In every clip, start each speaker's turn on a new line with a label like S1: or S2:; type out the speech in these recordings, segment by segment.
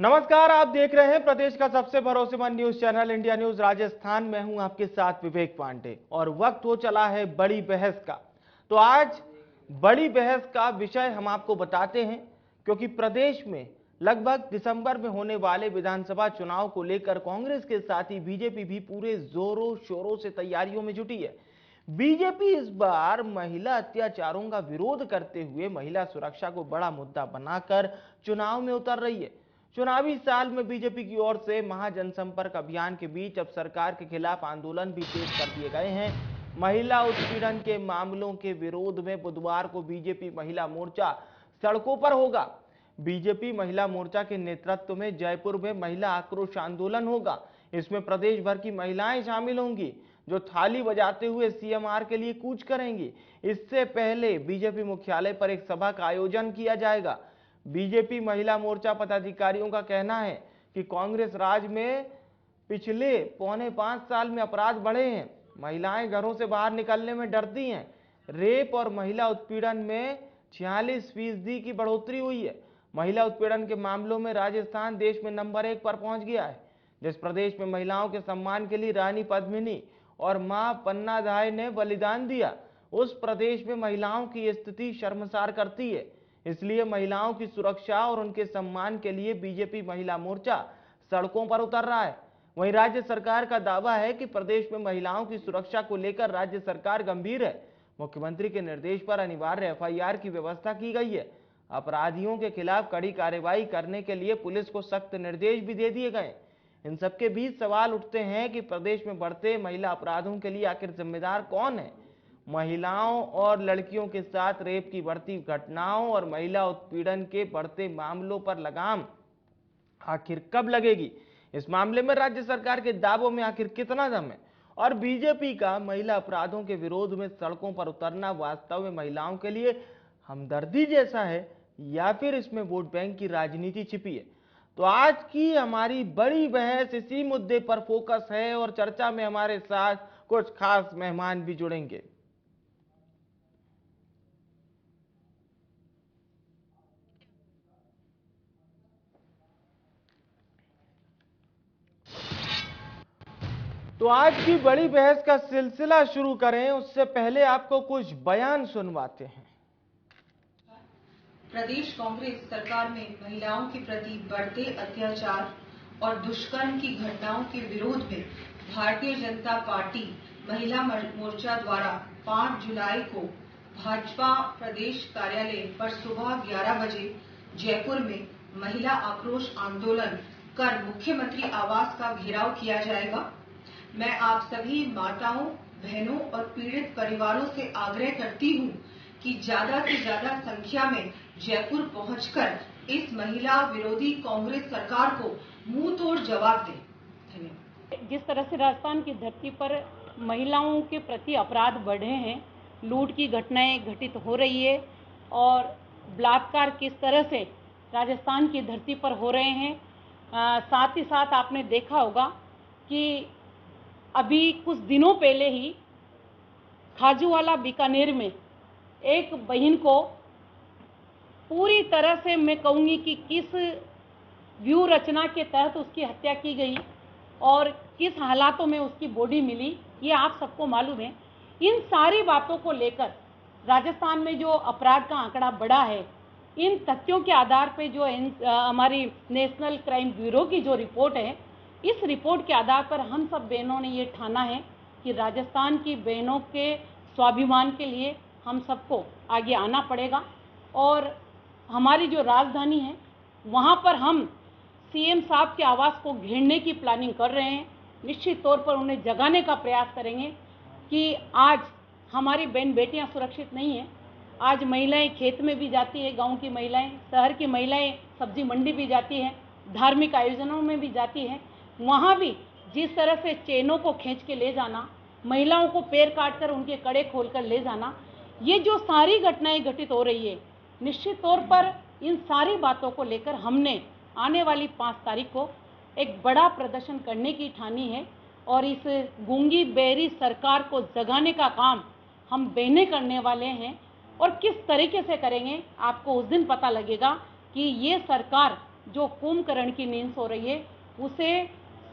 S1: नमस्कार, आप देख रहे हैं प्रदेश का सबसे भरोसेमंद news channel India news Rajasthan. में हूं आपके साथ विवेक पांडे और वक्त हो चला है बड़ी बहस का। तो आज बड़ी बहस का विषय हम आपको बताते हैं, क्योंकि प्रदेश में लगभग दिसंबर में होने वाले विधानसभा चुनाव को लेकर कांग्रेस के साथ ही बीजेपी भी पूरे जोरों शोरों से तैयारियों में जुटी है। बीजेपी इस बार महिला अत्याचारों का विरोध करते हुए महिला सुरक्षा को बड़ा मुद्दा बनाकर चुनाव में उतर रही है। चुनावी साल में बीजेपी की ओर से महाजनसंपर्क अभियान के बीच अब सरकार के खिलाफ आंदोलन भी तेज कर दिए गए हैं। महिला उत्पीड़न के मामलों के विरोध में बुधवार को बीजेपी महिला मोर्चा सड़कों पर होगा। बीजेपी महिला मोर्चा के नेतृत्व में जयपुर में महिला आक्रोश आंदोलन होगा। इसमें प्रदेश भर की महिलाएं शामिल होंगी, जो थाली बजाते हुए सीएमआर के लिए कूच करेंगी। इससे पहले बीजेपी मुख्यालय पर एक सभा का आयोजन किया जाएगा। बीजेपी महिला मोर्चा पदाधिकारियों का कहना है कि कांग्रेस राज में पिछले 4.25 साल में अपराध बढ़े हैं। महिलाएं घरों से बाहर निकलने में डरती हैं। रेप और महिला उत्पीड़न में 46% की बढ़ोतरी हुई है। महिला उत्पीड़न के मामलों में राजस्थान देश में नंबर 1 पर पहुंच गया है। जिस प्रदेश में महिलाओं के सम्मान के लिए रानी पद्मिनी और मां पन्नाधाय ने बलिदान दिया, उस प्रदेश में महिलाओं की स्थिति शर्मसार करती है। इसलिए महिलाओं की सुरक्षा और उनके सम्मान के लिए बीजेपी महिला मोर्चा सड़कों पर उतर रहा है। वहीं राज्य सरकार का दावा है कि प्रदेश में महिलाओं की सुरक्षा को लेकर राज्य सरकार गंभीर है। मुख्यमंत्री के निर्देश पर अनिवार्य एफआईआर की व्यवस्था की गई है। अपराधियों के खिलाफ कड़ी कार्रवाई करने के लिए पुलिस को सख्त निर्देश भी दे दिए गए। इन सबके बीच सवाल उठते हैं कि प्रदेश में बढ़ते महिला अपराधों के लिए आखिर जिम्मेदार कौन है। महिलाओं और लड़कियों के साथ रेप की बढ़ती घटनाओं और महिला उत्पीड़न के बढ़ते मामलों पर लगाम आखिर कब लगेगी? इस मामले में राज्य सरकार के दावों में आखिर कितना दम है? और बीजेपी का महिला अपराधों के विरोध में सड़कों पर उतरना वास्तव में महिलाओं के लिए हमदर्दी जैसा है या फिर इसमें वोट बैंक की राजनीति छिपी है? तो आज की हमारी बड़ी बहस इसी मुद्दे पर फोकस है और चर्चा में हमारे साथ कुछ खास मेहमान भी जुड़ेंगे। तो आज की बड़ी बहस का सिलसिला शुरू करें उससे पहले आपको कुछ बयान सुनवाते हैं।
S2: प्रदेश कांग्रेस सरकार में महिलाओं के प्रति बढ़ते अत्याचार और दुष्कर्म की घटनाओं के विरोध में भारतीय जनता पार्टी महिला मोर्चा द्वारा 5 जुलाई को भाजपा प्रदेश कार्यालय पर सुबह 11 बजे जयपुर में महिला आक्रोश आंदोलन कर मुख्यमंत्री आवास का घेराव किया जाएगा। मैं आप सभी माताओं, बहनों और पीड़ित परिवारों से आग्रह करती हूं कि ज्यादा से ज्यादा संख्या में जयपुर पहुंचकर इस महिला विरोधी कांग्रेस सरकार को मुंह तोड़ जवाब दें। धन्यवाद।
S3: जिस तरह से राजस्थान की धरती पर महिलाओं के प्रति अपराध बढ़े हैं, लूट की घटनाएं घटित हो रही है और बलात्कार किस तरह से राजस्थान की धरती पर हो रहे हैं, साथ ही साथ आपने देखा होगा कि अभी कुछ दिनों पहले ही खाजूवाला बीकानेर में एक बहन को पूरी तरह से मैं कहूँगी कि किस व्यू रचना के तहत उसकी हत्या की गई और किस हालातों में उसकी बॉडी मिली, ये आप सबको मालूम है। इन सारी बातों को लेकर राजस्थान में जो अपराध का आंकड़ा बढ़ा है, इन तथ्यों के आधार पे जो हमारी नेशनल क्राइम ब्यूरो की जो रिपोर्ट है, इस रिपोर्ट के आधार पर हम सब बहनों ने ये ठाना है कि राजस्थान की बहनों के स्वाभिमान के लिए हम सबको आगे आना पड़ेगा और हमारी जो राजधानी है वहाँ पर हम सीएम साहब के आवास को घेरने की प्लानिंग कर रहे हैं। निश्चित तौर पर उन्हें जगाने का प्रयास करेंगे कि आज हमारी बहन बेटियाँ सुरक्षित नहीं हैं। आज महिलाएं खेत में भी जाती है, गांव की महिलाएं, शहर की महिलाएं सब्जी मंडी भी जाती हैं, धार्मिक आयोजनों में भी जाती हैं। वहाँ भी जिस तरह से चेनों को खींच के ले जाना, महिलाओं को पैर काट कर उनके कड़े खोल कर ले जाना, ये जो सारी घटनाएं घटित हो रही है, निश्चित तौर पर इन सारी बातों को लेकर हमने आने वाली 5 तारीख को एक बड़ा प्रदर्शन करने की ठानी है और इस गूंगी बहरी सरकार को जगाने का काम हम बहनें करने वाले हैं। और किस तरीके से करेंगे आपको उस दिन पता लगेगा कि ये सरकार जो कुंभकर्ण की नींद सो रही है उसे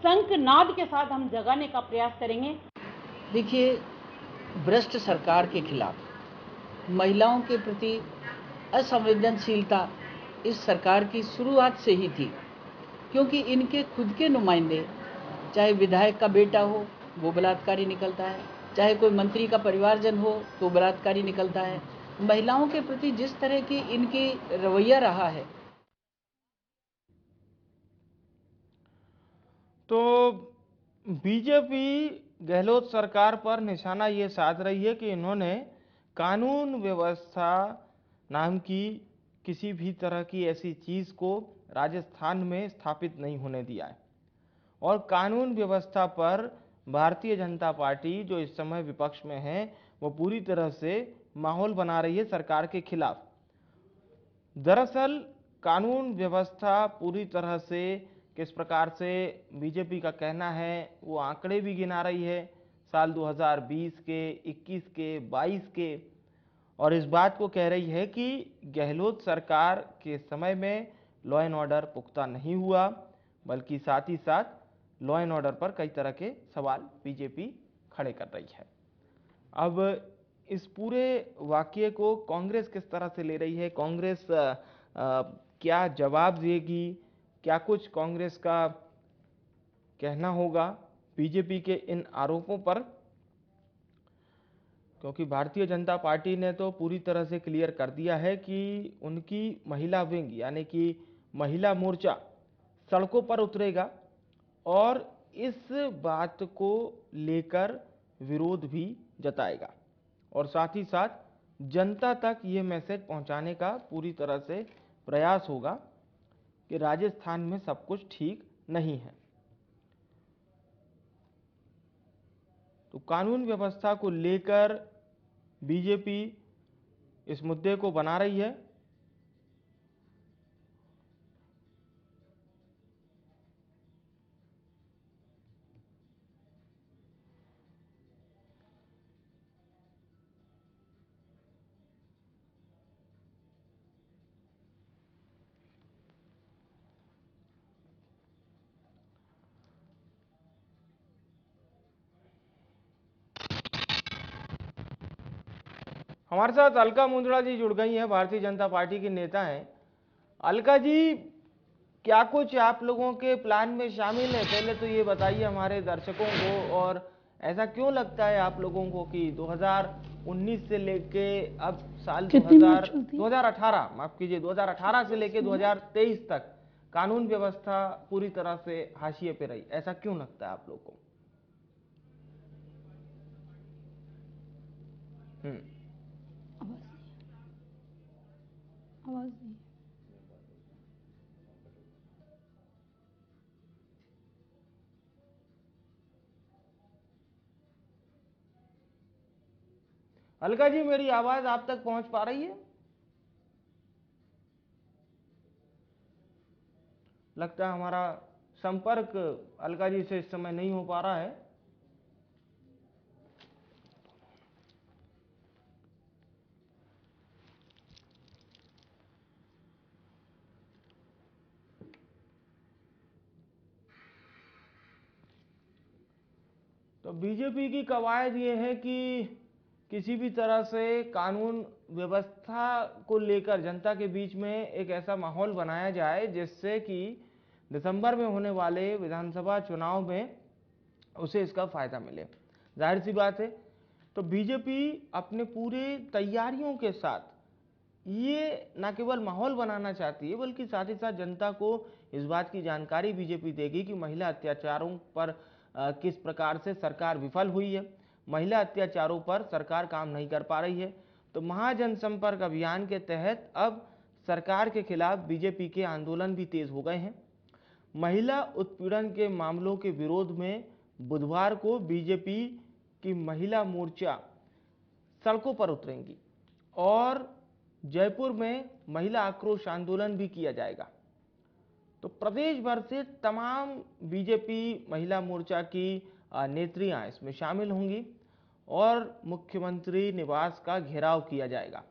S3: शंखनाद के साथ हम जगाने का प्रयास करेंगे।
S4: देखिए, भ्रष्ट सरकार के खिलाफ महिलाओं के प्रति असंवेदनशीलता इस सरकार की शुरुआत से ही थी, क्योंकि इनके खुद के नुमाइंदे, चाहे विधायक का बेटा हो वो बलात्कारी निकलता है, चाहे कोई मंत्री का परिवारजन हो तो बलात्कारी निकलता है। महिलाओं के प्रति जिस तरह की इनकी रवैया रहा है,
S1: तो बीजेपी गहलोत सरकार पर निशाना ये साध रही है कि इन्होंने कानून व्यवस्था नाम की किसी भी तरह की ऐसी चीज को राजस्थान में स्थापित नहीं होने दिया है और कानून व्यवस्था पर भारतीय जनता पार्टी जो इस समय विपक्ष में है वो पूरी तरह से माहौल बना रही है सरकार के खिलाफ। दरअसल कानून व्यवस्था पूरी तरह से किस प्रकार से बीजेपी का कहना है वो आंकड़े भी गिना रही है साल 2020 के, 21 के, 22 के, और इस बात को कह रही है कि गहलोत सरकार के समय में लॉ एंड ऑर्डर पुख्ता नहीं हुआ, बल्कि साथ ही साथ लॉ एंड ऑर्डर पर कई तरह के सवाल बीजेपी खड़े कर रही है। अब इस पूरे वाकये को कांग्रेस किस तरह से ले रही है, कांग्रेस क्या जवाब देगी, क्या कुछ कांग्रेस का कहना होगा बीजेपी के इन आरोपों पर, क्योंकि भारतीय जनता पार्टी ने तो पूरी तरह से क्लियर कर दिया है कि उनकी महिला विंग यानी कि महिला मोर्चा सड़कों पर उतरेगा और इस बात को लेकर विरोध भी जताएगा और साथ ही साथ जनता तक ये मैसेज पहुंचाने का पूरी तरह से प्रयास होगा कि राजस्थान में सब कुछ ठीक नहीं है। तो कानून व्यवस्था को लेकर बीजेपी इस मुद्दे को बना रही है। हमारे साथ अलका मुंदड़ा जी जुड़ गई हैं, भारतीय जनता पार्टी की नेता हैं। अलका जी, क्या कुछ आप लोगों के प्लान में शामिल है, पहले तो ये बताइए हमारे दर्शकों को, और ऐसा क्यों लगता है आप लोगों को कि 2019 से लेके अब साल 2018 माफ कीजिए 2018 से लेके 2023 तक कानून व्यवस्था पूरी तरह से हाशिए पे रही, ऐसा क्यों लगता है आप लोगों को?
S5: आवाज नहीं।
S1: अलका जी, मेरी आवाज आप तक पहुंच पा रही है? लगता है हमारा संपर्क अलका जी से इस समय नहीं हो पा रहा है। तो बीजेपी की कवायद ये है कि किसी भी तरह से कानून व्यवस्था को लेकर जनता के बीच में एक ऐसा माहौल बनाया जाए जिससे कि दिसंबर में होने वाले विधानसभा चुनाव में उसे इसका फायदा मिले। जाहिर सी बात है, तो बीजेपी अपने पूरे तैयारियों के साथ ये न केवल माहौल बनाना चाहती है बल्कि साथ ही साथ जनता को इस बात की जानकारी बीजेपी देगी कि महिला अत्याचारों पर किस प्रकार से सरकार विफल हुई है, महिला अत्याचारों पर सरकार काम नहीं कर पा रही है। तो महाजनसंपर्क अभियान के तहत अब सरकार के खिलाफ बीजेपी के आंदोलन भी तेज हो गए हैं। महिला उत्पीड़न के मामलों के विरोध में बुधवार को बीजेपी की महिला मोर्चा सड़कों पर उतरेंगी और जयपुर में महिला आक्रोश आंदोलन भी किया जाएगा। तो प्रदेश भर से तमाम बीजेपी महिला मोर्चा की नेत्रियां इसमें शामिल होंगी और मुख्यमंत्री निवास का घेराव किया जाएगा।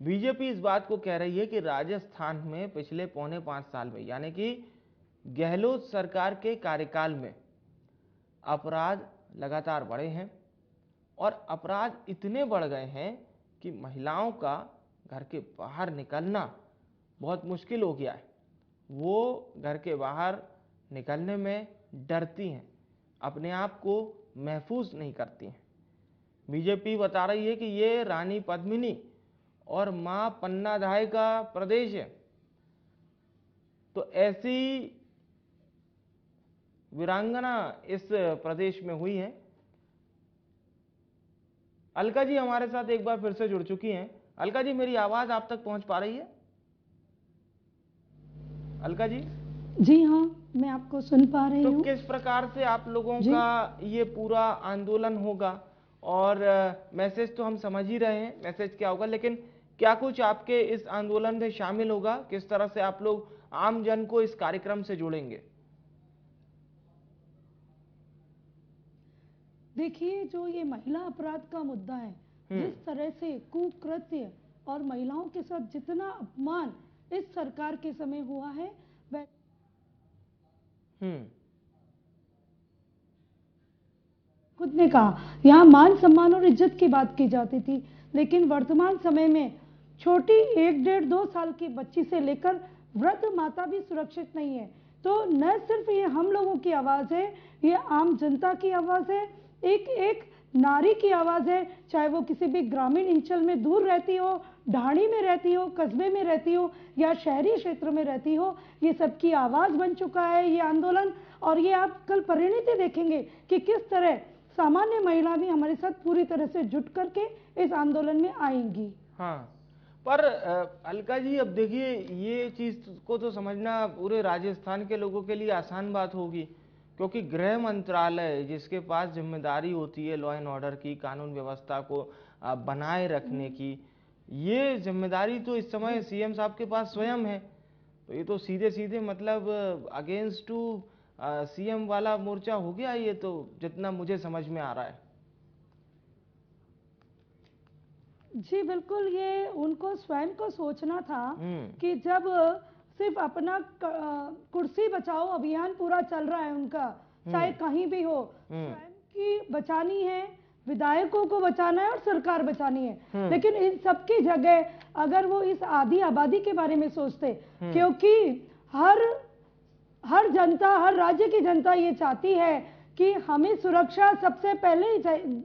S1: बीजेपी इस बात को कह रही है कि राजस्थान में पिछले 4.25 साल में, यानी कि गहलोत सरकार के कार्यकाल में, अपराध लगातार बढ़े हैं और अपराध इतने बढ़ गए हैं कि महिलाओं का घर के बाहर निकलना बहुत मुश्किल हो गया है। वो घर के बाहर निकलने में डरती हैं, अपने आप को महफूज नहीं करती हैं। बीजेपी बता रही है कि ये रानी पद्मिनी और मां पन्नाधाय का प्रदेश है। तो ऐसी वीरांगना इस प्रदेश में हुई है। अलका जी हमारे साथ एक बार फिर से जुड़ चुकी हैं। अलका जी, मेरी आवाज आप तक पहुंच पा रही है? अलका जी?
S5: जी हाँ, मैं आपको सुन पा रही
S1: तो
S5: हूँ।
S1: किस प्रकार से आप लोगों का ये पूरा आंदोलन होगा? और मैसेज तो हम समझ ही रहे हैं मैसेज क्या होगा, लेकिन क्या कुछ आपके इस आंदोलन में शामिल होगा? किस तरह से आप लोग आम जन को इस कार्यक्रम से जोड़ेंगे?
S5: देखिए, जो ये महिला अपराध का मुद्दा है, जिस तरह से कुकृत्य और महिलाओं के साथ जितना अपमान इस सरकार के समय हुआ है, वह खुद ने कहा यहाँ मान सम्मान और इज्जत की बात की जाती थी, लेकिन वर्तमान समय में छोटी 1, 1.5, 2 साल की बच्ची से लेकर वृद्ध माता भी सुरक्षित नहीं है। तो न सिर्फ ये हम लोगों की आवाज है, ये आम जनता की आवाज है, एक एक नारी की आवाज है, चाहे वो किसी भी ग्रामीण अंचल में दूर रहती हो, ढाणी में रहती हो, कस्बे में रहती हो या शहरी क्षेत्र में रहती हो, ये सबकी आवाज बन चुका है ये आंदोलन। और ये आप कल परिणति देखेंगे कि किस तरह सामान्य महिला भी हमारे साथ पूरी तरह से जुट करके इस आंदोलन में आएंगी।
S1: हाँ, पर अलका जी, अब देखिए, ये चीज को तो समझना पूरे राजस्थान के लोगों के लिए आसान बात होगी, क्योंकि गृह मंत्रालय जिसके पास जिम्मेदारी होती है लॉ एंड ऑर्डर की, कानून व्यवस्था को बनाए रखने की, ये जिम्मेदारी तो इस समय सीएम साहब के पास स्वयं है। तो ये तो सीधे सीधे मतलब अगेंस्ट टू सीएम वाला मोर्चा हो गया ये तो, जितना मुझे समझ में आ रहा है।
S5: जी बिल्कुल, ये उनको स्वयं को सोचना था कि जब सिर्फ अपना कुर्सी बचाओ अभियान पूरा चल रहा है उनका, चाहे कहीं भी हो, स्वयं की बचानी है, विधायकों को बचाना है और सरकार बचानी है। लेकिन इन सबकी जगह अगर वो इस आधी आबादी के बारे में सोचते, क्योंकि हर जनता, हर राज्य की जनता ये चाहती है कि हमें सुरक्षा सबसे पहले ही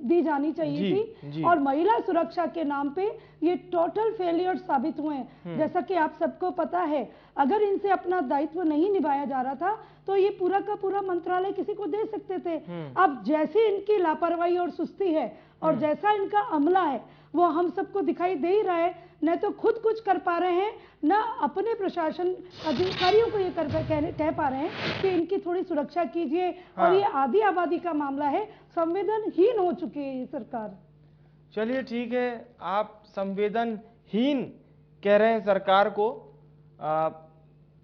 S5: दी जानी चाहिए थी, और महिला सुरक्षा के नाम पे ये टोटल फेलियर साबित हुए हैं। जैसा कि आप सबको पता है, अगर इनसे अपना दायित्व नहीं निभाया जा रहा था तो ये पूरा का पूरा मंत्रालय किसी को दे सकते थे। अब जैसी इनकी लापरवाही और सुस्ती है और जैसा इनका अमला है, वो हम सबको दिखाई दे ही रहा है। न तो खुद कुछ कर पा रहे हैं, न अपने प्रशासन अधिकारियों को ये कह पा रहे हैं कि इनकी थोड़ी सुरक्षा कीजिए। और ये आधी आबादी का मामला है, संवेदनहीन हो चुकी है ये सरकार।
S1: चलिए ठीक है, आप संवेदनहीन कह रहे हैं सरकार को।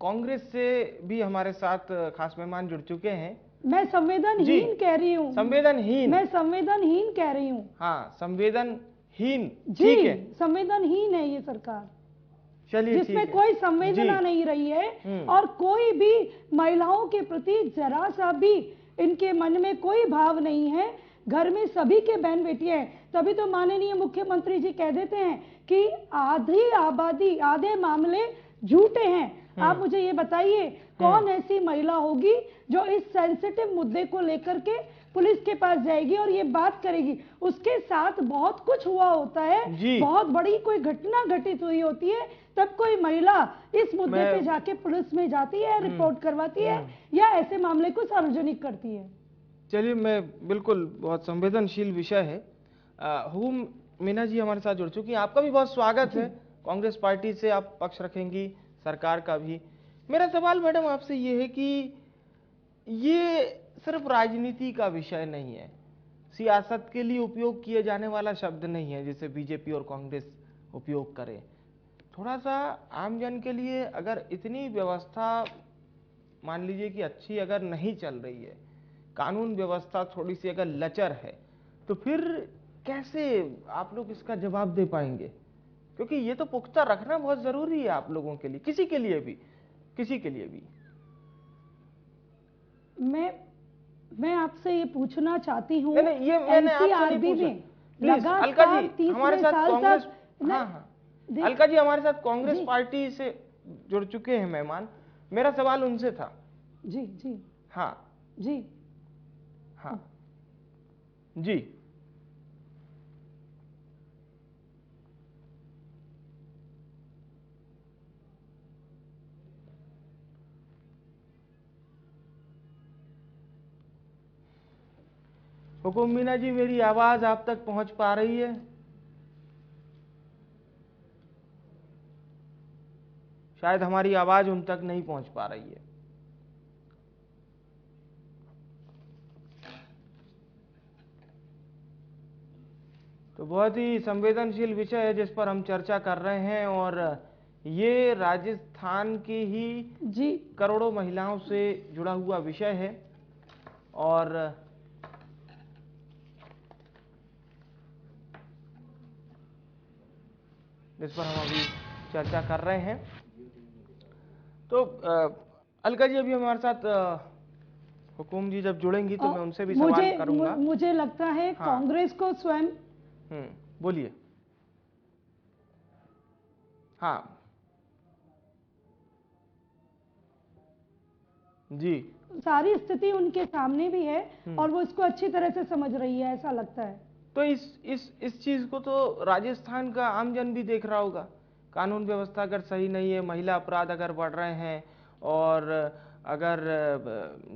S1: कांग्रेस से भी हमारे साथ खास मेहमान जुड़ चुके हैं।
S5: मैं संवेदनहीन कह रही हूँ।
S1: संवेदनहीन? मैं
S5: संवेदनहीन कह रही हूँ।
S1: हाँ, संवेदनहीन,
S5: ठीक है, संवेदनहीन है ये सरकार।
S1: चलिए,
S5: जिसमें कोई संवेदना नहीं रही है और कोई भी महिलाओं के प्रति जरा सा भी इनके मन में कोई भाव नहीं है। घर में सभी के बहन बेटियां हैं, तभी तो माननीय मुख्यमंत्री जी कह देते हैं कि आधी आबादी, आधे मामले झूठे हैं। आप मुझे ये बताइए, कौन ऐसी महिला होगी जो इस सेंसिटिव मुद्दे को लेकर के पुलिस के पास जाएगी और ये बात करेगी? उसके साथ बहुत कुछ हुआ होता है, बहुत बड़ी कोई घटना घटित हुई होती है, तब कोई महिला इस मुद्दे पे जाके पुलिस में जाती है, रिपोर्ट करवाती है या ऐसे मामले को सार्वजनिक करती है।
S1: चलिए, मैं बिल्कुल, बहुत संवेदनशील विषय है। हुकुम मीना जी हमारे साथ जुड़ चुकी हैं, आपका भी बहुत स्वागत है। कांग्रेस पार्टी से आप पक्ष रखेंगी, सरकार का भी। मेरा सवाल मैडम आपसे ये है कि ये सिर्फ राजनीति का विषय नहीं है, सियासत के लिए उपयोग किए जाने वाला शब्द नहीं है जिसे बीजेपी और कांग्रेस उपयोग करे। थोड़ा सा आम जन के लिए अगर इतनी व्यवस्था मान लीजिए कि अच्छी अगर नहीं चल रही है, कानून व्यवस्था थोड़ी सी अगर लचर है, तो फिर कैसे आप लोग इसका जवाब दे पाएंगे? क्योंकि ये तो पुख्ता रखना बहुत जरूरी है आप लोगों के लिए, किसी के लिए भी, किसी के लिए भी।
S5: मैं आपसे ये पूछना चाहती हूँ,
S1: नहीं, ये मैंने आपसे नहीं पूछा।
S5: में
S1: प्लीज अलका
S5: लगातार
S1: जी, हमारे
S5: 30वें
S1: साथ
S5: साल
S1: कांग्रेस,
S5: तक
S1: हाँ हाँ, अलका जी हमारे साथ कांग्रेस
S5: जी।
S1: पार्टी से जुड़ चुके हैं मेहमान, मेरा सवाल उनसे था।
S5: जी जी
S1: हाँ
S5: जी
S1: हाँ जी। हुकुम मीना जी, मेरी आवाज आप तक पहुंच पा रही है? शायद हमारी आवाज उन तक नहीं पहुंच पा रही है। तो बहुत ही संवेदनशील विषय है जिस पर हम चर्चा कर रहे हैं, और ये राजस्थान की ही
S5: जी
S1: करोड़ों महिलाओं से जुड़ा हुआ विषय है, और जिस पर हम अभी चर्चा कर रहे हैं। तो अलका जी अभी हमारे साथ हुकुम जी जब जुड़ेंगी तो मैं उनसे भी सवाल करूंगा।
S5: मुझे लगता है
S1: हाँ।
S5: कांग्रेस को स्वयं,
S1: बोलिए। हाँ जी,
S5: सारी स्थिति उनके सामने भी है और वो इसको अच्छी तरह से समझ रही है, ऐसा लगता है।
S1: तो इस चीज को तो राजस्थान का आमजन भी देख रहा होगा। कानून व्यवस्था अगर सही नहीं है, महिला अपराध अगर बढ़ रहे हैं, और अगर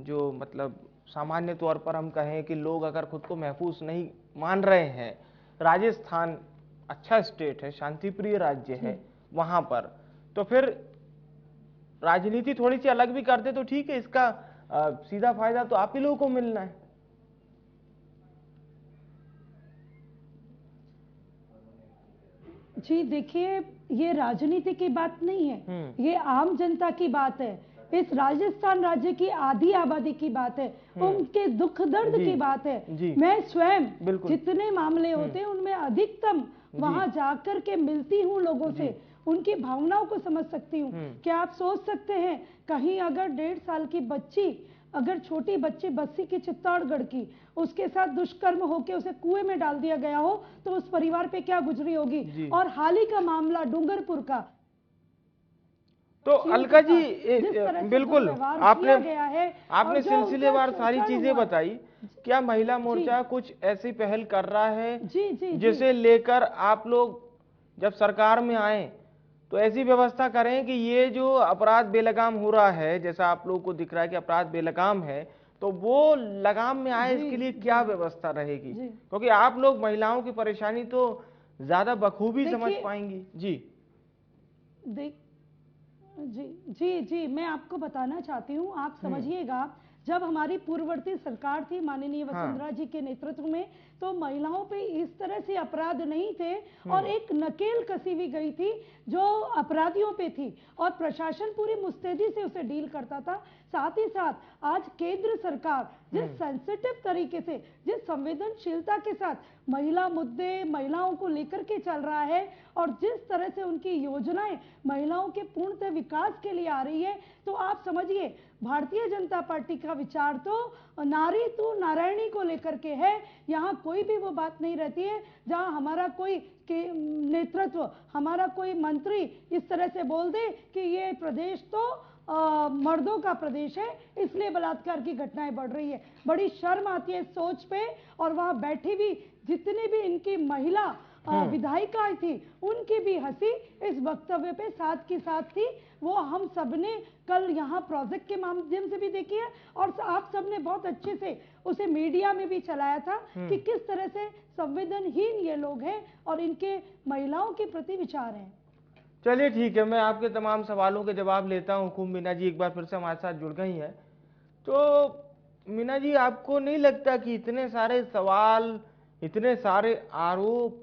S1: जो मतलब सामान्य तौर पर हम कहें कि लोग अगर खुद को महफूज नहीं मान रहे हैं, राजस्थान अच्छा स्टेट है, शांतिप्रिय राज्य है वहां पर, तो फिर राजनीति थोड़ी सी अलग भी करते तो ठीक है, इसका सीधा फायदा तो आप ही लोगों को मिलना है।
S5: जी देखिए, ये राजनीति की बात नहीं है, ये आम जनता की बात है। इस राजस्थान राज्य की आधी आबादी की बात है, उनके दुख दर्द की बात है। मैं स्वयं जितने मामले होते हैं उनमें अधिकतम वहां जाकर के मिलती हूँ लोगों से, उनकी भावनाओं को समझ सकती हूँ। क्या आप सोच सकते हैं, कहीं अगर 1.5 साल की बच्ची, अगर छोटी बच्ची बस्सी की चित्तौड़गढ़ की, उसके साथ दुष्कर्म होकर उसे कुएं में डाल दिया गया हो तो उस परिवार पे क्या गुजरी होगी। और हाल ही का मामला डूंगरपुर का,
S1: तो अलका जी बिल्कुल आपने सिलसिलेवार सारी चीजें बताई। क्या महिला मोर्चा कुछ ऐसी पहल कर रहा है जिसे लेकर आप लोग जब सरकार में आए तो ऐसी व्यवस्था करें कि ये जो अपराध बेलगाम हो रहा है, जैसा आप लोगों को दिख रहा है कि अपराध बेलगाम है, तो वो लगाम में आए, इसके लिए क्या व्यवस्था रहेगी? क्योंकि आप लोग महिलाओं की परेशानी तो ज्यादा बखूबी समझ पाएंगी। जी
S5: जी मैं आपको बताना चाहती हूँ, आप समझिएगा, जब हमारी पूर्ववर्ती सरकार थी माननीय वसुंधरा जी के नेतृत्व में, तो महिलाओं पे इस तरह से अपराध नहीं थे, और एक नकेल कसी भी गई थी जो अपराधियों पे थी, और प्रशासन पूरी मुस्तैदी से उसे डील करता था। साथ ही साथ आज केंद्र सरकार जिस सेंसिटिव तरीके से, जिस संवेदनशीलता के साथ महिला मुद्दे, महिलाओं को लेकर के चल रहा है, और जिस तरह से उनकी योजनाएं महिलाओं के पूर्णतः विकास के लिए आ रही है, तो आप समझिए भारतीय जनता पार्टी का विचार तो नारी तू नारायणी को लेकर के है। यहाँ कोई भी वो बात नहीं रहती है जहाँ हमारा कोई नेतृत्व, हमारा कोई मंत्री इस तरह से बोल दे कि ये प्रदेश तो मर्दों का प्रदेश है, इसलिए बलात्कार की घटनाएं बढ़ रही है। बड़ी शर्म आती है इस सोच पे। और वहां बैठी भी जितनी भी इनकी महिला विधायिकाएं थी, उनकी भी हंसी इस वक्तव्य पे साथ की साथ थी। वो हम सबने कल यहाँ प्रोजेक्ट के माध्यम से भी देखी है, और आप सबने बहुत अच्छे से उसे मीडिया में भी चलाया था कि किस तरह से संवेदनहीन ये लोग हैं और इनके महिलाओं के प्रति विचार हैं।
S1: चलिए ठीक है, मैं आपके तमाम सवालों के जवाब लेता हूँ। खूब मीना जी एक बार फिर से हमारे साथ जुड़ गई हैं। तो मीना जी, आपको नहीं लगता कि इतने सारे सवाल, इतने सारे आरोप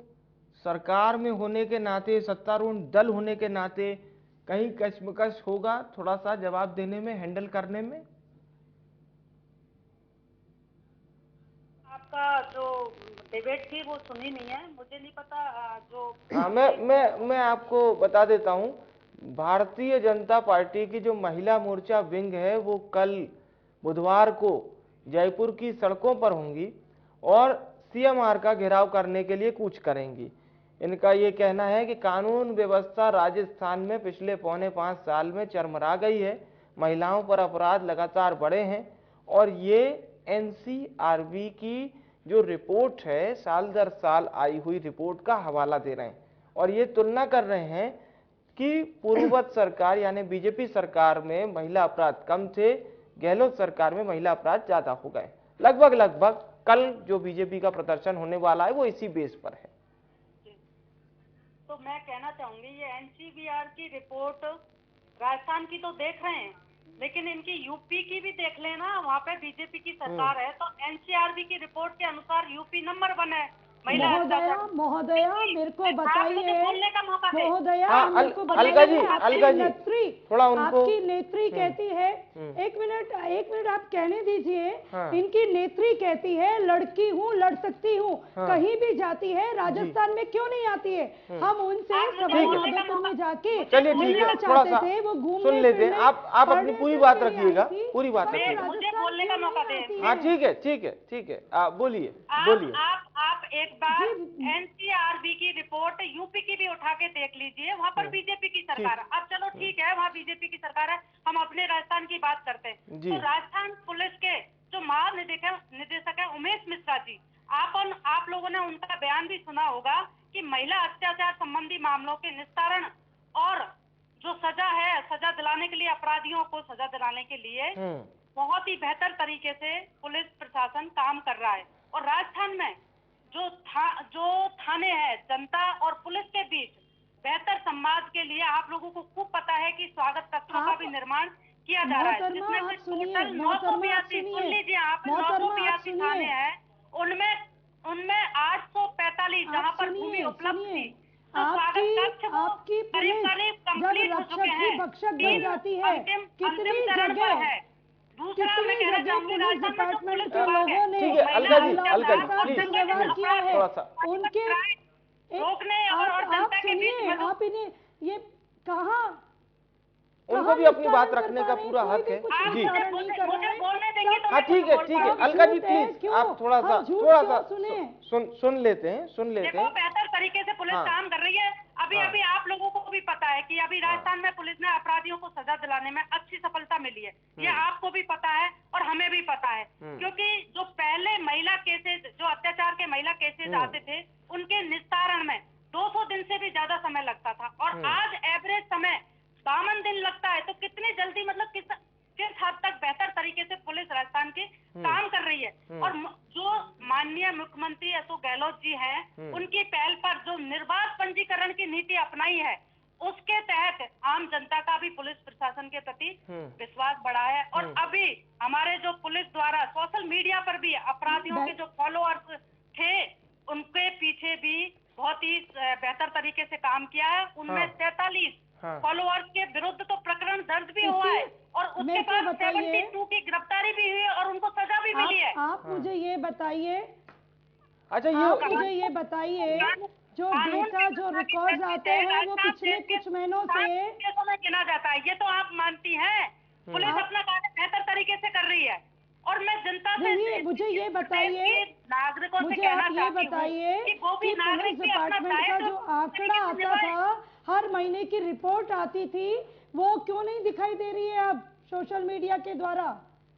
S1: सरकार में होने के नाते, सत्तारूढ़ दल होने के नाते, कहीं कश्मकश होगा थोड़ा सा जवाब देने में, हैंडल करने में?
S3: आपका जो डिबेट थी वो सुनी नहीं है, मुझे नहीं पता जो
S1: हाँ, मैं आपको बता देता हूँ। भारतीय जनता पार्टी की जो महिला मोर्चा विंग है वो कल बुधवार को जयपुर की सड़कों पर होंगी और सीएमआर का घेराव करने के लिए कूच करेंगी। इनका ये कहना है कि कानून व्यवस्था राजस्थान में पिछले 4.25 साल में चरमरा गई है, महिलाओं पर अपराध लगातार बढ़े हैं और ये एनसीआरबी की जो रिपोर्ट है, साल दर साल आई हुई रिपोर्ट का हवाला दे रहे हैं और ये तुलना कर रहे हैं कि पूर्ववत सरकार यानी बीजेपी सरकार में महिला अपराध कम थे, गहलोत सरकार में महिला अपराध ज्यादा हो गए। लगभग कल जो बीजेपी का प्रदर्शन होने वाला है वो इसी बेस पर है।
S3: तो मैं कहना चाहूंगी ये एनसीबीआर की रिपोर्ट राजस्थान की तो देख रहे हैं, लेकिन इनकी यूपी की भी देख लेना, वहाँ पे बीजेपी की सरकार है, तो एनसीआरबी की रिपोर्ट के अनुसार यूपी नंबर 1 है महिला
S5: महोदया मेरे को बताइए,
S3: बोलने का मौका दे।
S5: महोदया
S1: हाँ,
S5: मेरे को
S1: अलका
S5: बताइए,
S1: जी थोड़ा उनको
S5: आपकी नेत्री कहती है, एक मिनट आप कहने दीजिए। इनकी नेत्री कहती है लड़की हूँ, लड़ सकती हूँ, कहीं भी जाती है, राजस्थान में क्यों नहीं आती है? हम उनसे में जाके
S1: चलिए ठीक है, थोड़ा सा
S5: थे, वो
S1: सुन लेते हैं। आप अपनी पूरी बात रखिएगा, पूरी बात रखिएगा।
S3: मुझे बोलने का मौका दे।
S1: हाँ ठीक है, बोलिए।
S3: आप एक बार एनसीआरबी की रिपोर्ट यूपी की भी उठा के देख लीजिए, वहाँ पर बीजेपी की सरकार है। अब चलो ठीक है, वहाँ बीजेपी की सरकार है, हम अपने राजस्थान की बात करते हैं। तो राजस्थान पुलिस के जो महानिदेशक है उमेश मिश्रा जी, आप लोगों ने उनका बयान भी सुना होगा कि महिला अत्याचार संबंधी मामलों के निस्तारण और जो सजा है, सजा दिलाने के लिए, अपराधियों को सजा दिलाने के लिए बहुत ही बेहतर तरीके से पुलिस प्रशासन काम कर रहा है। और राजस्थान में जो थाने हैं, जनता और पुलिस के बीच बेहतर संवाद के लिए आप लोगों को खूब पता है कि स्वागत कक्षों का भी निर्माण किया जा रहा है, जिसमें से टोटल 982, सुन लीजिए आप, 982 थाने हैं, उनमें 845 जहाँ पर भूमि उपलब्ध थी, तो स्वागत कक्ष करीब कंप्लीट हो चुके हैं, अंतिम चरण पर है। दूसरा मैं कहना चाहूंगी, राजस्थान में जो पुलिस विभाग है,
S1: ठीक है, अलका जी प्लीज थोड़ा सा
S5: उनके
S3: रोकने और जनता के बीच
S5: आप इन्हें ये कहा,
S1: उनको भी अपनी बात रखने का पूरा हक है जी।
S3: मुझे बोलने देंगे तो
S1: हाँ ठीक है, अलका जी प्लीज आप थोड़ा सा सुन लेते हैं।
S3: देखो, बेहतर तरीके से पुलिस काम कर रही है। अभी आप लोगों को भी पता है कि अभी राजस्थान में पुलिस ने अपराधियों को सजा दिलाने में अच्छी सफलता मिली है, ये आपको भी पता है और हमें भी पता है, क्योंकि जो पहले महिला केसेस, जो अत्याचार के महिला केसेस आते थे, उनके निस्तारण में 200 दिन से भी ज्यादा समय लगता था और आज एवरेज समय 52 दिन लगता है। तो कितनी जल्दी, मतलब किस हद तक बेहतर तरीके से पुलिस राजस्थान की काम कर रही है। और जो माननीय मुख्यमंत्री अशोक गहलोत जी हैं, उनकी पहल पर जो निर्बाध पंजीकरण की नीति अपनाई है, उसके तहत आम जनता का भी पुलिस प्रशासन के प्रति विश्वास बढ़ा है। और अभी हमारे जो पुलिस द्वारा सोशल मीडिया पर भी अपराधियों के जो फॉलोअर्स थे, उनके पीछे भी बहुत ही बेहतर तरीके से काम किया है। उनमें 43 फॉलोअर्स के विरुद्ध तो प्रकरण दर्ज भी हुआ है और उसके बाद 72 की गिरफ्तारी भी हुई है और उनको सजा भी मिली है।
S5: आप मुझे ये बताइए,
S1: अच्छा
S5: मुझे ये बताइए, जो डेटा, जो रिकॉर्ड्स आते हैं वो पिछले कुछ महीनों से
S3: गिना जाता है, ये तो आप मानती हैं। पुलिस अपना कार्य बेहतर तरीके से कर रही है और मैं जनता से,
S5: मुझे ये बताइए,
S3: नागरिकों से
S5: मुझे
S3: कहना
S5: आप ये बताइए
S3: कि वो भी नागरिक भी अपना
S5: डिपार्टमेंट का जो आंकड़ा आता था, हर महीने की रिपोर्ट आती थी, वो क्यों नहीं दिखाई दे रही है अब सोशल मीडिया के द्वारा?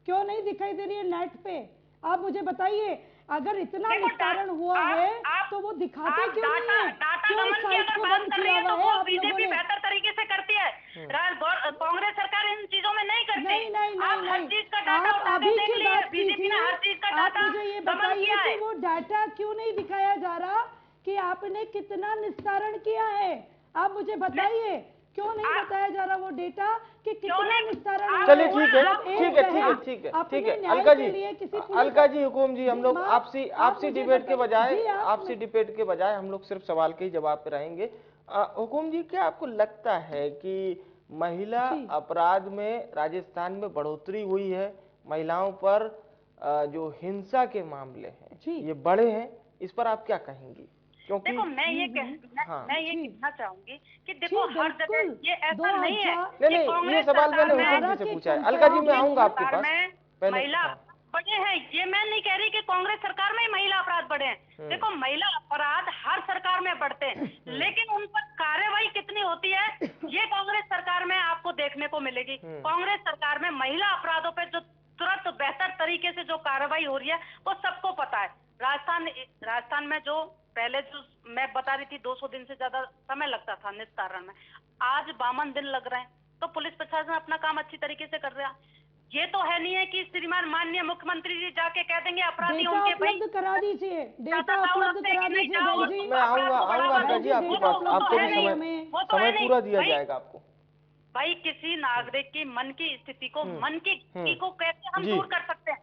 S5: क्यों नहीं दिखाई दे रही है नेट पे? आप मुझे बताइए, अगर इतना निस्तारण हुआ है तो वो दिखाते क्यों नहीं है? क्यों इस साइट को बंद किया हुआ है आप लोगों ने?
S3: बेहतर तरीके से करती है, कांग्रेस सरकार इन चीजों में नहीं करती।
S5: नहीं,
S3: हर चीज का डाटा
S5: अभी की बात की
S3: बीजेपी ने हर चीज का
S5: आप
S3: डाटा
S5: मुझे ये बताइए कि वो डाटा क्यों नहीं दिखाया जा रहा कि आपने कितना निस्तारण किया है? आप मुझे बताइए, क्यों नहीं बताया जा रहा वो डेटा कि कितना निस्तारण?
S1: चलिए ठीक है अलका जी हुकुम जी, हम लोग आपसी डिबेट के बजाय हम लोग सिर्फ सवाल के ही जवाब पे रहेंगे। हुकुम जी, क्या आपको लगता है कि महिला अपराध में राजस्थान में बढ़ोतरी हुई है? महिलाओं पर जो हिंसा के मामले हैं ये बढ़े हैं इस पर आप क्या कहेंगी? क्योंकि
S6: देखो मैं ये कहना चाहूंगी कि देखो
S5: जी,
S6: हर जगह
S5: बिल्कुल।
S6: ये ऐसा नहीं है
S1: नहीं
S6: कि
S1: नहीं, ये
S6: कांग्रेस
S1: सवाल
S6: सरकार
S1: मैंने
S6: में
S1: उद्धव जी से पूछा है। अलका जी, मैं आऊंगा आपके
S6: सरकार
S1: पास
S6: में
S1: पहले।
S6: महिला
S1: हाँ।
S6: बढ़े हैं, ये मैं नहीं कह रही कि कांग्रेस सरकार में ही महिला अपराध बढ़े हैं। देखो महिला अपराध हर सरकार में बढ़ते हैं, लेकिन उन पर कार्रवाई कितनी होती है ये कांग्रेस सरकार में आपको देखने को मिलेगी। कांग्रेस सरकार में महिला अपराधों पर जो तुरंत बेहतर तरीके से जो कार्रवाई हो रही है वो सबको पता है। राजस्थान में जो पहले जो मैं बता रही थी 200 दिन से ज्यादा समय लगता था निस्तारण में, आज 52 दिन लग रहे हैं। तो पुलिस प्रशासन अपना काम अच्छी तरीके से कर रहा है। ये तो है नहीं है कि श्रीमान माननीय मुख्यमंत्री जी जाके कह देंगे अपराधी
S5: डेटा
S6: उनके भाई
S5: उपलब्ध करा दीजिए, डेटा उपलब्ध करा दीजिए बहन जी।
S1: मैं आऊंगा अलका जी आपके पास, आपको भी समय पूरा दिया जाएगा आपको।
S6: भाई किसी नागरिक की मन की स्थिति को मन की को कैसे हम दूर कर सकते हैं?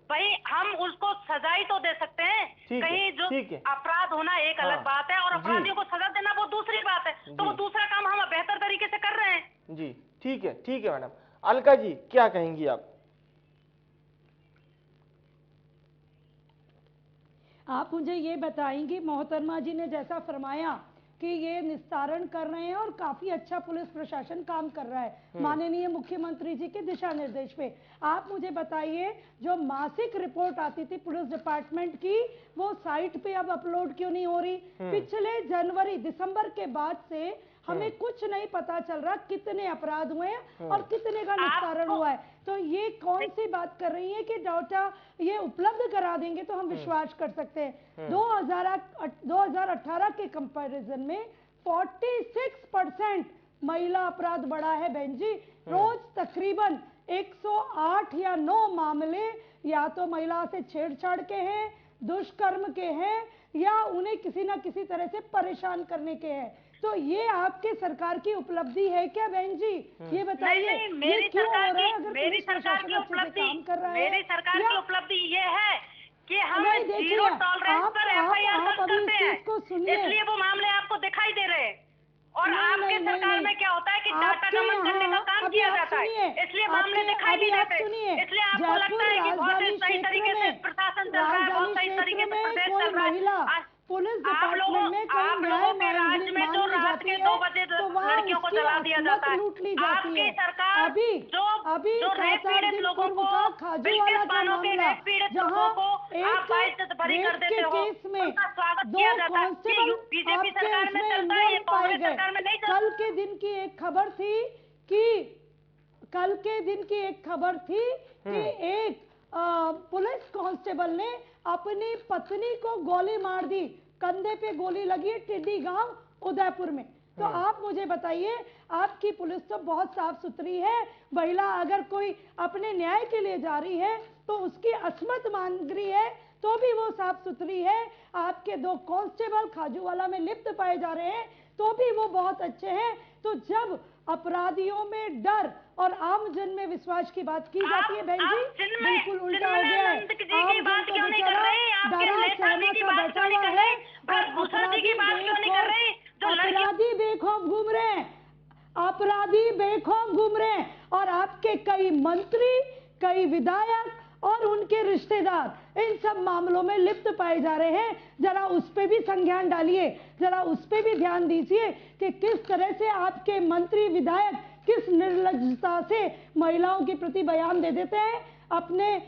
S6: भाई हम उसको सजा ही तो दे सकते हैं। कहीं जो अपराध होना एक अलग बात है और अपराधियों को सजा देना वो दूसरी बात है। तो वो दूसरा काम हम बेहतर तरीके से कर रहे हैं।
S1: जी ठीक है मैडम। अलका जी क्या कहेंगी
S5: आप मुझे ये बताएंगी, मोहतरमा जी ने जैसा फरमाया कि ये निस्तारण कर रहे हैं और काफी अच्छा पुलिस प्रशासन काम कर रहा है माननीय मुख्यमंत्री जी के दिशा निर्देश पे। आप मुझे बताइए, जो मासिक रिपोर्ट आती थी पुलिस डिपार्टमेंट की, वो साइट पे अब अपलोड क्यों नहीं हो रही? पिछले दिसंबर के बाद से हमें कुछ नहीं पता चल रहा कितने अपराध हुए हैं और कितने का निस्तारण हुआ है। तो ये कौन सी बात कर रही है कि डाटा ये उपलब्ध करा देंगे तो हम विश्वास कर सकते हैं। 2018 के कंपैरिजन में 46% महिला अपराध बढ़ा है बहन जी। रोज तकरीबन 108 या 9 मामले या तो महिला से छेड़छाड़ के हैं, दुष्कर्म के हैं, या उन्हें किसी ना किसी तरह से परेशान करने के हैं। तो ये आपके सरकार की उपलब्धि है क्या बहन जी? ये बताइए, ये क्यों हो रहा है? अगर
S6: मेरी सरकार की उपलब्धि, मेरी सरकार की उपलब्धि ये है कि हम जीरो टॉलरेंस पर एफआईआर दर्ज करते हैं, इसलिए वो मामले आपको दिखाई दे रहे हैं। और आपके सरकार में क्या होता है कि डाटा नमन करने का काम किया जाता है, इसलिए मामले दिखाई नहीं देते। इसलिए आपको लगता है कि बहुत ही सही तरीके से प्रशासन चल रहा है, बहुत सही तरीके से प्रदेश चल रहा है।
S5: पुलिस डिपार्टमेंट में कोई न्याय
S6: राज्य में जो रात के 2 बजे लड़कियों को जला दिया जाता है, आपकी सरकार
S5: अभी
S6: जो रेप पीड़ित लोगों को, बिल्किस बानों के रेप पीड़ित लोगों को आप बाइज्जत भरी कर देते हो, उनका स्वागत किया जाता है। ये बीजेपी सरकार में चलता है, ये कांग्रेस सरकार में नहीं चलता।
S5: कल के दिन की एक खबर थी कि एक पुलिस कांस्टेबल ने अपनी पत्नी को गोली मार दी, कंधे पे गोली लगी, टिड्डी गांव उदयपुर में। तो आप मुझे बताइए, आपकी पुलिस तो बहुत साफ सुथरी है। महिला अगर कोई अपने न्याय के लिए जा रही है तो उसकी असमत मांग रही है तो भी वो साफ सुथरी है। आपके 2 कांस्टेबल खाजूवाला में लिप्त पाए जा रहे हैं तो भी वो बहुत अच्छे हैं। तो जब अपराधियों में डर और आम जन में विश्वास की बात की जाती है बहन जी, बिल्कुल उल्टा हो गया है। आम जन तो बेचारा डरा सहमा सा बैठा हुआ है और अपराधी बेखौफ घूम रहे हैं, अपराधी बेखौफ घूम रहे हैं। और आपके कई मंत्री, कई विधायक और उनके रिश्तेदार इन सब मामलों में लिप्त पाए जा रहे हैं। जरा उस पे भी संज्ञान डालिए, जरा उस पे भी ध्यान दीजिए कि किस तरह से आपके मंत्री विधायक किस निर्लज्जता से महिलाओं के प्रति बयान दे देते हैं। अपने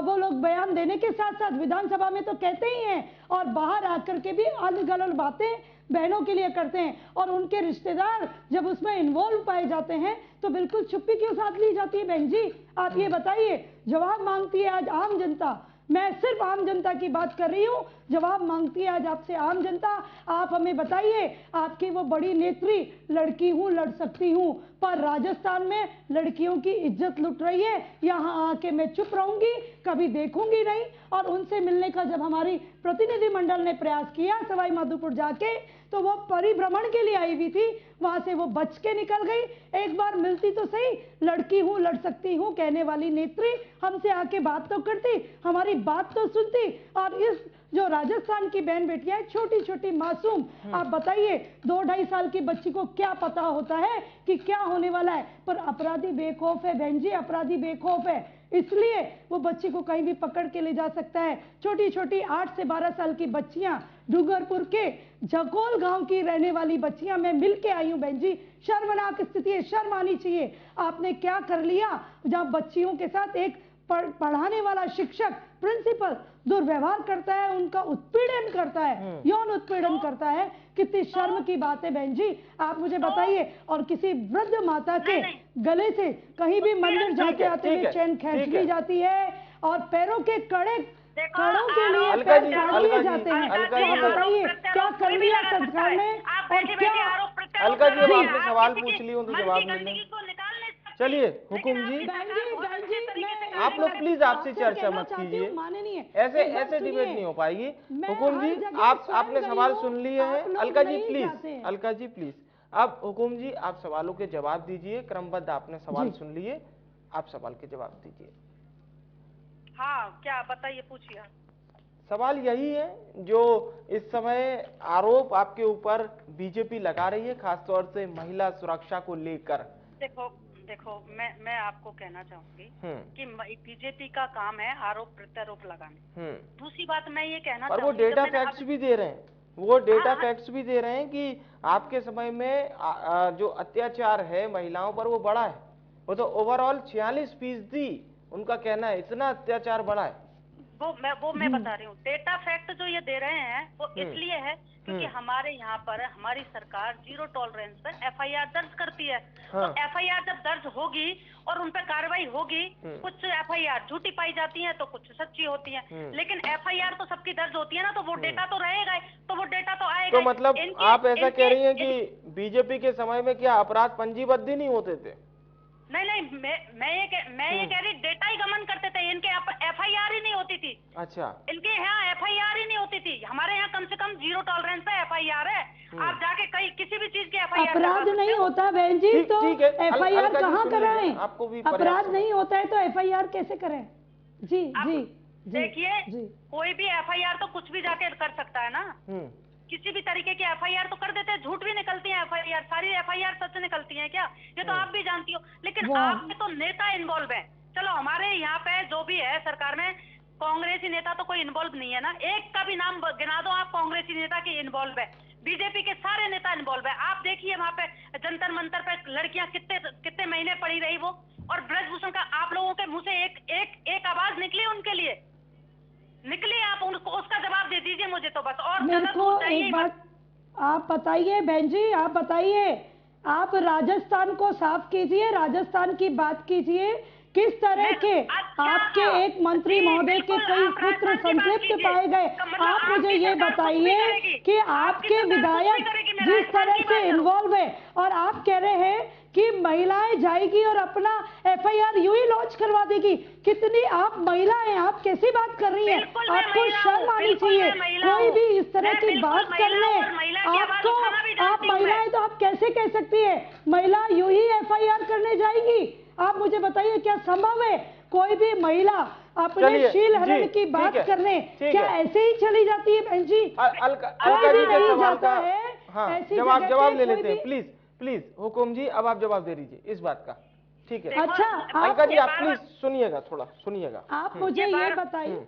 S5: वो लोग बयान देने के साथ साथ विधानसभा में तो कहते ही हैं और बाहर आकर के भी अलग-अलग बातें बहनों के लिए करते हैं। और उनके रिश्तेदार जब उसमें इन्वॉल्व पाए जाते हैं तो बिल्कुल चुप्पी क्यों साथ ली जाती है बहन जी? आप ये बताइए। जवाब मांगती है आज आम जनता, मैं सिर्फ आम जनता की बात कर रही हूँ, जवाब मांगती है आज आपसे आम जनता। आप हमें बताइए, आपकी वो बड़ी नेत्री लड़की हूँ, लड़ सकती हूँ, पर राजस्थान में लड़कियों की इज्जत लुट रही है, यहाँ आके मैं चुप रहूंगी, कभी देखूंगी नहीं। और उनसे मिलने का जब हमारी प्रतिनिधिमंडल ने प्रयास किया सवाई माधोपुर जाके, तो वो परिभ्रमण के लिए आई हुई थी, वहां से वो बच के निकल गई। एक बार मिलती तो सही, लड़की हूँ, लड़ सकती हूँ कहने वाली नेत्री हमसे आके बात तो करती, हमारी बात तो सुनती। और इस जो राजस्थान की बहन बेटियां हैं, छोटी छोटी मासूम, आप बताइए 2-2.5 साल की बच्ची को क्या पता होता है कि क्या होने वाला है? पर अपराधी बेखौफ है बहन जी, अपराधी बेखौफ है। इसलिए वो बच्ची को कहीं भी पकड़ के ले जा सकता है। छोटी छोटी 8 से 12 साल की बच्चियां, डूंगरपुर के जकोल गांव की रहने वाली बच्चियां, मैं मिल के आई हूं बहन जी। शर्मनाक स्थिति है, शर्म आनी चाहिए। आपने क्या कर लिया जहां बच्चियों के साथ एक पढ़ाने वाला शिक्षक, प्रिंसिपल दुर्व्यवहार करता है, उनका उत्पीड़न करता है, यौन उत्पीड़न करता है। कितनी शर्म की बात है बहन जी, आप मुझे बताइए। और किसी वृद्ध माता के गले से कहीं भी मंदिर जाते आते हुए चैन खींच ली जाती है और पैरों के कड़ों के लिए पैर काट लिए जाते हैं। बताइए क्या कर लिया सरकार ने और क्या।
S1: अलका जी, अब आपने सवाल पूछ लिए हो तो जवाब ले लें। चलिए हुकुम जी, आप लोग प्लीज आपसे चर्चा मत कीजिए, ऐसे डिबेट नहीं हो पाएगी। हुकुम जी, आपने सवाल सुन लिए हैं। अलका जी प्लीज, अलका जी प्लीज, अब हुकुम जी आप सवालों के जवाब दीजिए। क्रमबद्ध आपने सवाल सुन लिए, आप सवाल के जवाब दीजिए।
S6: हाँ, क्या बताइए, पूछिए।
S1: सवाल यही है जो इस समय आरोप आपके ऊपर बीजेपी लगा रही है, खासतौर से महिला सुरक्षा को लेकर।
S6: देखो मैं आपको कहना चाहूंगी कि बीजेपी का काम है आरोप प्रत्यारोप लगाने। दूसरी बात मैं ये कहना
S1: चाहूंगी, वो डेटा फैक्ट्स भी दे रहे हैं, वो डेटा फैक्ट्स भी दे रहे हैं कि आपके समय में जो अत्याचार है महिलाओं पर वो बढ़ा है। वो तो ओवरऑल 46% उनका कहना है, इतना अत्याचार बढ़ा है।
S6: वो मैं बता रही हूँ। डेटा फैक्ट जो ये दे रहे हैं वो इसलिए है क्योंकि हमारे यहाँ पर हमारी सरकार 0 टॉलरेंस पर FIR दर्ज करती है। तो FIR जब दर्ज होगी और उन पर कार्रवाई होगी, कुछ FIR झूठी पाई जाती है तो कुछ सच्ची होती है, लेकिन FIR तो सबकी दर्ज होती है ना, तो वो डेटा तो रहेगा, तो वो डेटा तो आएगा।
S1: तो मतलब आप ऐसा कह रही हैं कि बीजेपी के समय में क्या अपराध पंजीबद्ध ही नहीं होते थे?
S6: नहीं, मैं ये कह रही, डेटा ही गमन करते थे, इनके FIR ही नहीं होती थी।
S1: अच्छा,
S6: इनके यहाँ FIR ही नहीं होती थी। हमारे यहाँ कम से कम 0 टॉलरेंस पे FIR है। आप जाके कहीं किसी भी चीज के FIR
S5: अपराध नहीं होता बहन जी, तो FIR कहाँ कराएं?
S1: आपको भी
S5: अपराध नहीं होता है तो FIR कैसे करें? जी जी
S6: देखिए, कोई भी FIR तो कुछ भी जाके कर सकता है ना, किसी भी तरीके की FIR तो कर देते हैं, झूठ भी निकलती है FIR, सारी FIR सच निकलती है क्या? ये तो आप भी जानती हो। लेकिन आप में तो नेता इन्वॉल्व है। चलो हमारे यहाँ पे जो भी है सरकार में कांग्रेसी नेता तो कोई इन्वॉल्व नहीं है ना, एक का भी नाम गिना दो आप कांग्रेसी नेता की इन्वॉल्व है। बीजेपी के सारे नेता इन्वॉल्व है। आप देखिए वहाँ पे जंतर मंतर पे लड़कियां कितने महीने पड़ी रही वो, और ब्रजभूषण का आप लोगों के मुंह से एक आवाज निकली उनके लिए, निकली, आप उनको उसका जवाब दे दीजिए मुझे तो बस। और
S5: मेरे को एक बात आप बताइए बहन जी, आप बताइए, आप राजस्थान को साफ कीजिए, राजस्थान की बात कीजिए। किस तरह के आपके एक मंत्री महोदय के कई पुत्र संतृप्त पाए गए? आप मुझे ये बताइए कि आपके विधायक जिस तरह से इन्वॉल्व है और आप कह रहे हैं कि महिलाएं जाएगी और अपना FIR यूं ही लॉन्च करवा देगी। कितनी आप महिला हैं, आप कैसी बात कर रही हैं? आपको शर्म आनी चाहिए। कोई भी इस तरह की बात करने आपको, आप महिलाएं तो आप कैसे कह सकती है महिला यूं ही FIR करने जाएगी? आप मुझे बताइए क्या संभव है कोई भी महिला अपने शील हरण की बात करने क्या ऐसे ही चली जाती है बहन जी?
S1: अलका जी के सवाल का जवाब ले लेते हैं प्लीज हुकुम जी, अब आप जवाब दे दीजिए इस बात का, ठीक है?
S5: अच्छा
S1: अलका जी आप प्लीज सुनिएगा, थोड़ा सुनिएगा।
S5: आप मुझे ये बताइए।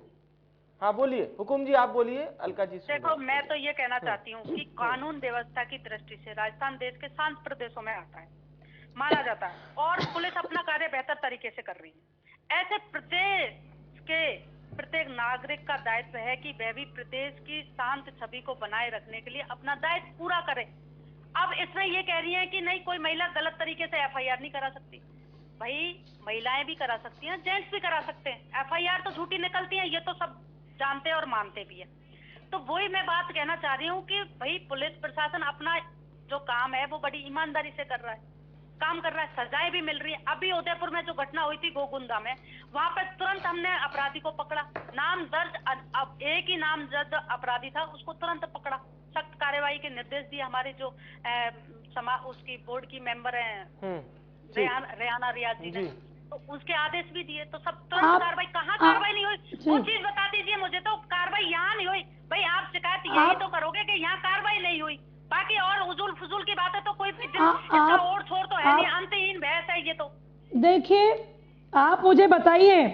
S1: हाँ बोलिए हुकुम जी, आप बोलिए। अलका जी
S6: देखो, मैं तो ये कहना चाहती हूँ कि कानून व्यवस्था की दृष्टि से राजस्थान देश के शांत प्रदेशों में आता है, माना जाता है, और पुलिस अपना कार्य बेहतर तरीके से कर रही है। ऐसे प्रत्येक नागरिक का दायित्व है कि वह भी प्रदेश की शांत छवि को बनाए रखने के लिए अपना दायित्व पूरा करे। अब इसमें ये कह रही है कि नहीं, कोई महिला गलत तरीके से FIR नहीं करा सकती। भाई महिलाएं भी करा सकती हैं, जेंट्स भी करा सकते हैं। FIR तो झूठी निकलती है, ये तो सब जानते और मानते भी है। तो वही मैं बात कहना चाह रही हूँ कि भाई पुलिस प्रशासन अपना जो काम है वो बड़ी ईमानदारी से कर रहा है, काम कर रहा है, सजाएं भी मिल रही है। अभी उदयपुर में जो घटना हुई थी गोगुंदा में, वहां पर तुरंत हमने अपराधी को पकड़ा, नाम दर्ज, अब एक ही नाम दर्ज अपराधी था, उसको तुरंत पकड़ा, सख्त कार्रवाई के निर्देश दिए हमारे जो उसकी बोर्ड की मेंबर है रेहाना रियाज जी ने, तो उसके आदेश भी दिए। तो सब तुरंत कार्रवाई, कहाँ कार्रवाई नहीं हुई वो चीज बता दीजिए मुझे। तो कार्रवाई यहाँ नहीं हुई भाई, आप शिकायत यही तो करोगे कि यहाँ कार्रवाई नहीं हुई। बाकी और उजुल फुजुल की बात है तो कोई भी इसका और छोड़ तो है नहीं, अंतहीन बहस है ये तो।
S5: देखिए आप मुझे बताइए,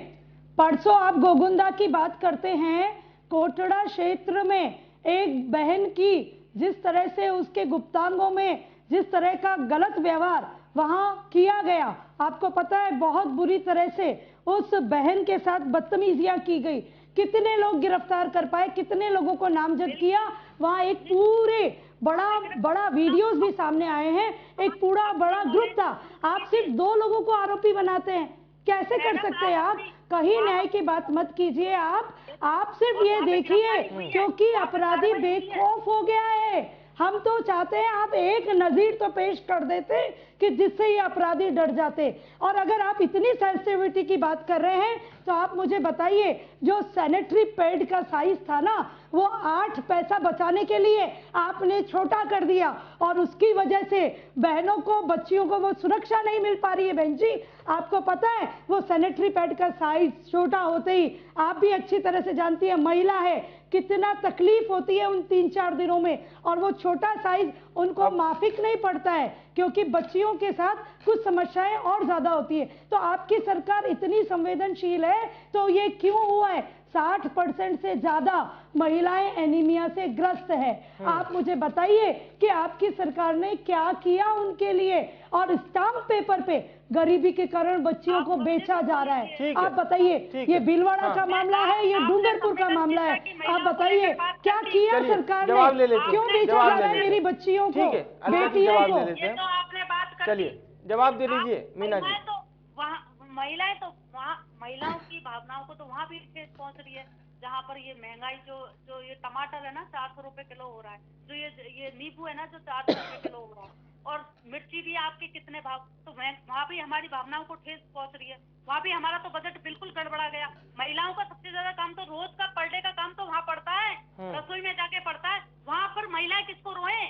S5: परसों आप गोगुंदा की बात करते हैं, कोटड़ा क्षेत्र में एक बहन की जिस तरह से उसके गुप्तांगों में जिस तरह का गलत व्यवहार वहां किया गया, आपको पता है बहुत बुरी तरह से उस बहन के साथ बदतमीजियां की गई। कितने लोग गिरफ्तार कर पाए, कितने लोगों को नामजद किया, वहां एक पूरे बड़ा बड़ा वीडियोस भी सामने आए हैं, एक पूरा बड़ा ग्रुप था। आप सिर्फ 2 लोगों को आरोपी बनाते हैं, कैसे कर सकते हैं आप? कहीं न्याय की बात मत कीजिए। आप सिर्फ ये देखिए, क्योंकि अपराधी बेखौफ हो गया है। हम तो चाहते हैं आप एक नजीर तो पेश कर देते कि जिससे ये अपराधी डर जाते। और अगर आप इतनी सेंसिटिविटी की बात कर रहे हैं तो आप मुझे बताइए, जो सैनिटरी पैड का साइज था ना, वो 8 पैसा बचाने के लिए आपने छोटा कर दिया, और उसकी वजह से बहनों को, बच्चियों को वो सुरक्षा नहीं मिल पा रही है। बहन जी, आपको पता है वो सैनिटरी पैड का साइज छोटा होते ही, आप भी अच्छी तरह से जानती है, महिला है, कितना तकलीफ होती है उन 3-4 दिनों में, और वो छोटा साइज उनको माफिक नहीं पड़ता है, क्योंकि बच्चियों के साथ कुछ समस्याएं और ज्यादा होती है। तो आपकी सरकार इतनी संवेदनशील है तो ये क्यों हुआ है? 60% से ज्यादा महिलाएं एनीमिया से ग्रस्त है। आप मुझे बताइए कि आपकी सरकार ने क्या किया उनके लिए, और स्टाम्प पेपर पे गरीबी के कारण बच्चियों को बेचा जा रहा है। आप बताइए, ये भीलवाड़ा का मामला है, ये डूंगरपुर का मामला है, आप बताइए क्या किया सरकार ने, क्यों बेचा जा रहा है मेरी बच्चियों को, बेटियों को?
S6: ये तो आपने बात कर दी।
S1: चलिए जवाब दे दीजिए मीना जी।
S6: तो वहाँ महिलाएं तो वहाँ महिलाओं की भावनाओं को तो वहाँ भी ठेस पहुँच रही है, जहाँ पर ये महंगाई जो ये टमाटर है ना 400 रुपए किलो हो रहा है, जो ये नींबू है ना जो 400 रुपए किलो हो रहा है, और मिर्ची भी आपके कितने भाव, तो वहाँ भी हमारी भावनाओं को ठेस पहुँच रही है। वहाँ भी हमारा तो बजट बिल्कुल गड़बड़ा गया। महिलाओं का सबसे ज्यादा काम तो रोज का पर डे का काम तो वहाँ पड़ता है, रसोई में जाके पड़ता है। वहाँ पर महिलाएं किसको रोए,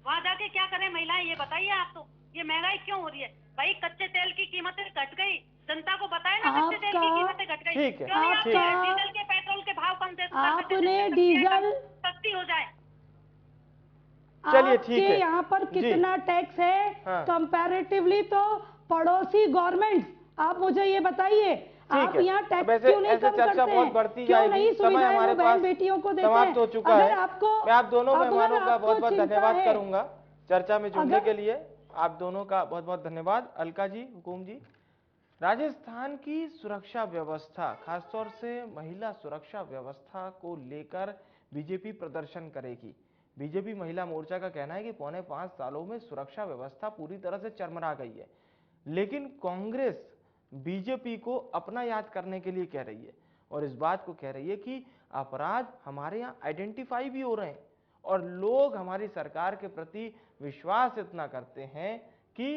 S6: वहाँ जाके क्या करें महिलाएं, ये बताइए आप। तो ये महंगाई क्यों हो रही है भाई? कच्चे तेल की कीमतें घट गई, जनता को बताए ना कच्चे तेल की कीमतें घट गई,
S1: ठीक है,
S6: क्यों नहीं
S1: ठीक है।
S6: डीजल के पेट्रोल के भाव कम दे,
S5: आपने डीजल
S6: सस्ती हो जाए।
S1: चलिए ठीक है।
S5: यहाँ पर कितना टैक्स है कंपैरेटिवली तो पड़ोसी गवर्नमेंट्स, आप मुझे ये बताइए, आप यहाँ टैक्स क्यों नहीं कम करते हैं? क्यों नहीं सुविधाएं बहन बेटियों को देते हैं?
S1: समाप्त हो चुका है।
S5: आपको,
S1: मैं आप दोनों मेहमानों का बहुत बहुत धन्यवाद
S5: है।
S1: करूंगा चर्चा में जुड़ने के लिए। आप दोनों का बहुत बहुत धन्यवाद। अलका जी, हुकुम जी, राजस्थान की सुरक्षा व्यवस्था, खासतौर से महिला सुरक्षा व्यवस्था को लेकर बीजेपी प्रदर्शन करेगी। बीजेपी महिला मोर्चा का कहना है कि पौने 5 सालों में सुरक्षा व्यवस्था पूरी तरह से चरमरा गई है, लेकिन कांग्रेस बीजेपी को अपना याद करने के लिए कह रही है, और इस बात को कह रही है कि अपराध हमारे यहाँ आइडेंटिफाई भी हो रहे हैं और लोग हमारी सरकार के प्रति विश्वास इतना करते हैं कि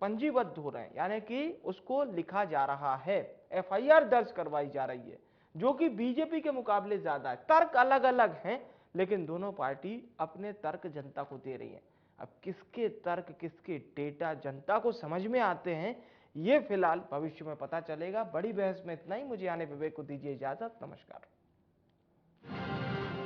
S1: पंजीबद्ध हो रहे हैं, यानी कि उसको लिखा जा रहा है, एफआईआर दर्ज करवाई जा रही है, जो कि बीजेपी के मुकाबले ज्यादा है। तर्क अलग अलग हैं, लेकिन दोनों पार्टी अपने तर्क जनता को दे रही है। अब किसके तर्क, किसके डेटा जनता को समझ में आते हैं, ये फिलहाल भविष्य में पता चलेगा। बड़ी बहस में इतना ही। मुझे आने विवेक को दीजिए इजाजत। नमस्कार।